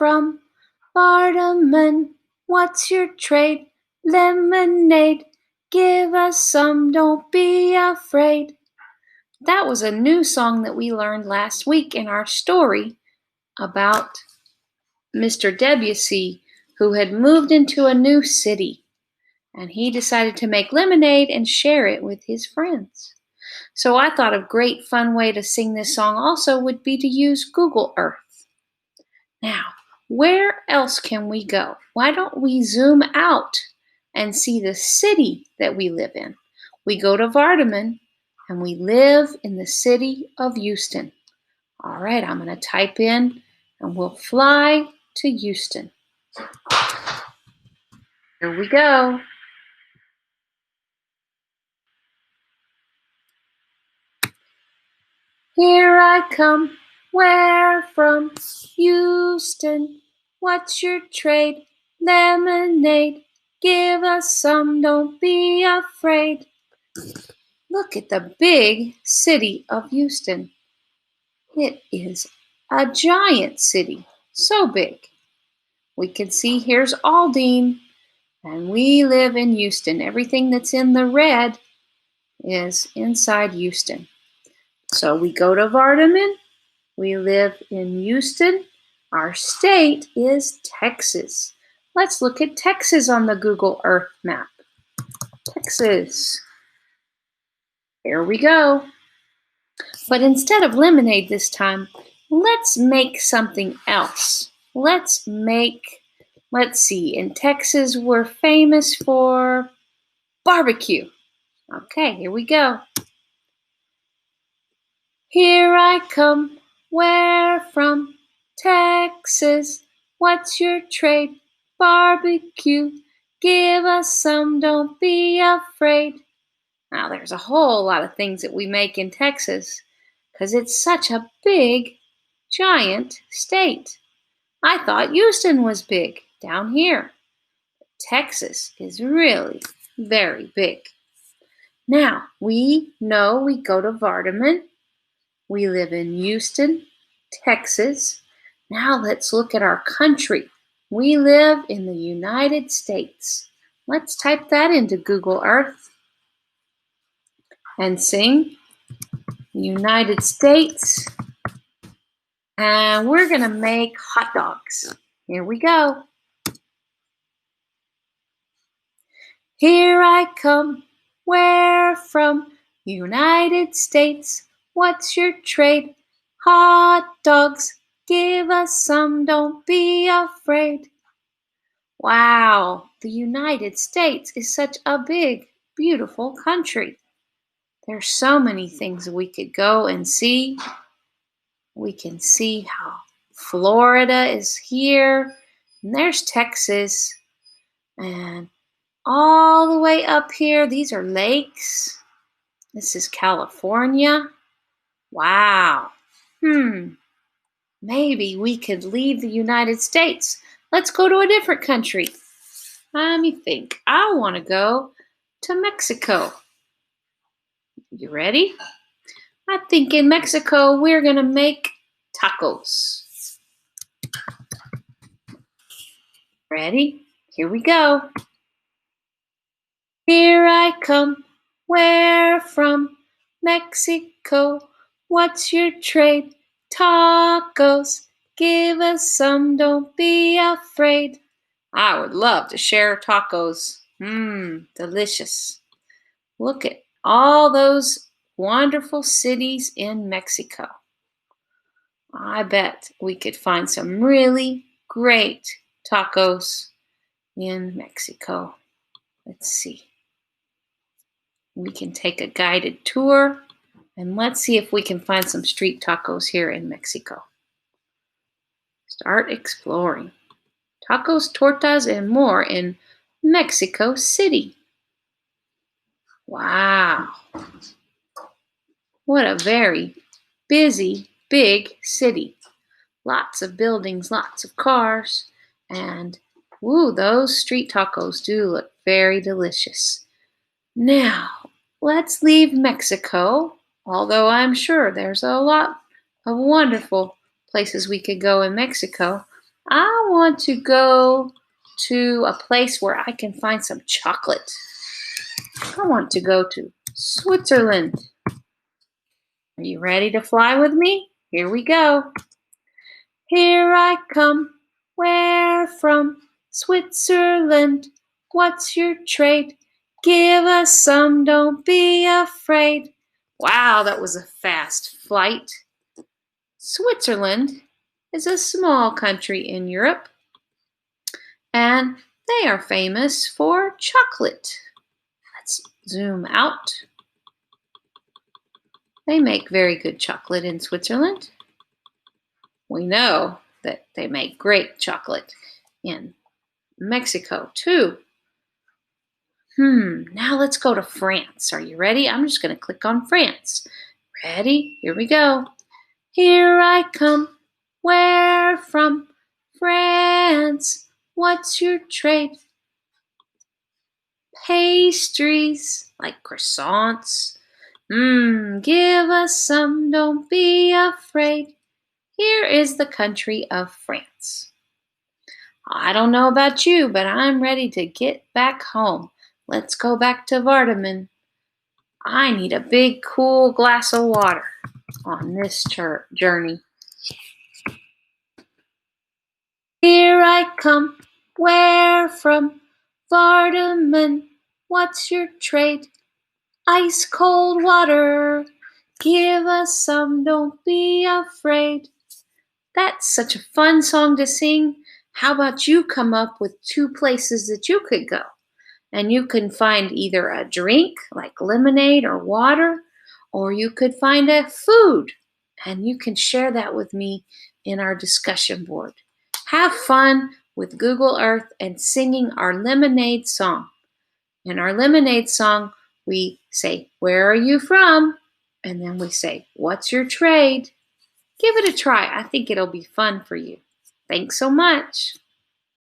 from? Vardaman, what's your trade? Lemonade, give us some, don't be afraid. That was a new song that we learned last week in our story about Mr. Debussy, who had moved into a new city, and he decided to make lemonade and share it with his friends. So I thought a great fun way to sing this song also would be to use Google Earth. Now, where else can we go? Why don't we zoom out and see the city that we live in? We go to Vardaman and we live in the city of Houston. All right, I'm going to type in and we'll fly to Houston. Here we go. Here I come, where from? Houston, what's your trade? Lemonade, give us some, don't be afraid. Look at the big city of Houston. It is a giant city, so big. We can see here's Aldine, and we live in Houston. Everything that's in the red is inside Houston. So we go to Vardaman. We live in Houston. Our state is Texas. Let's look at Texas on the Google Earth map. Texas. Here we go. But instead of lemonade this time, let's make something else. Let's see, in Texas we're famous for barbecue. Okay, here we go. Here I come, where from? Texas, what's your trade? Barbecue, give us some, don't be afraid. Now there's a whole lot of things that we make in Texas because it's such a big, giant state. I thought Houston was big down here. Texas is really very big. Now, we know we go to Vardaman. We live in Houston, Texas. Now let's look at our country. We live in the United States. Let's type that into Google Earth and sing United States. And we're going to make hot dogs. Here we go. Here I come, where from? United States, what's your trade? Hot dogs, give us some, don't be afraid. Wow, the United States is such a big, beautiful country. There's so many things we could go and see. We can see how Florida is here, and there's Texas, and all the way up here, these are lakes. This is California. Wow. Maybe we could leave the United States. Let's go to a different country. Let me think. I want to go to Mexico. You ready? I think in Mexico we're going to make tacos. Ready? Here we go. Here I come, where from? Mexico, what's your trade? Tacos, give us some, don't be afraid. I would love to share tacos. Delicious. Look at all those wonderful cities in Mexico. I bet we could find some really great tacos in Mexico. Let's see. We can take a guided tour and let's see if we can find some street tacos here in Mexico. Start exploring. Tacos, tortas, and more in Mexico City. Wow. What a very busy, big city. Lots of buildings, lots of cars, and those street tacos do look very delicious. Now, let's leave Mexico, although I'm sure there's a lot of wonderful places we could go in Mexico. I want to go to a place where I can find some chocolate. I want to go to Switzerland. Are you ready to fly with me? Here we go. Here I come. Where from? Switzerland. What's your trade? Give us some, don't be afraid. Wow, that was a fast flight. Switzerland is a small country in Europe, and they are famous for chocolate. Let's zoom out. They make very good chocolate in Switzerland. We know that they make great chocolate in Mexico too. Now let's go to France. Are you ready? I'm just going to click on France. Ready? Here we go. Here I come. Where from? France. What's your trade? Pastries like croissants. Give us some, don't be afraid. Here is the country of France. I don't know about you, but I'm ready to get back home. Let's go back to Vardaman. I need a big, cool glass of water on this journey. Here I come. Where from? Vardaman. What's your trade? Ice cold water. Give us some, don't be afraid. That's such a fun song to sing. How about you come up with 2 places that you could go? And you can find either a drink like lemonade or water, or you could find a food, and you can share that with me in our discussion board. Have fun with Google Earth and singing our lemonade song. In our lemonade song, we say, "Where are you from?" And then we say, "What's your trade?" Give it a try. I think it'll be fun for you. Thanks so much.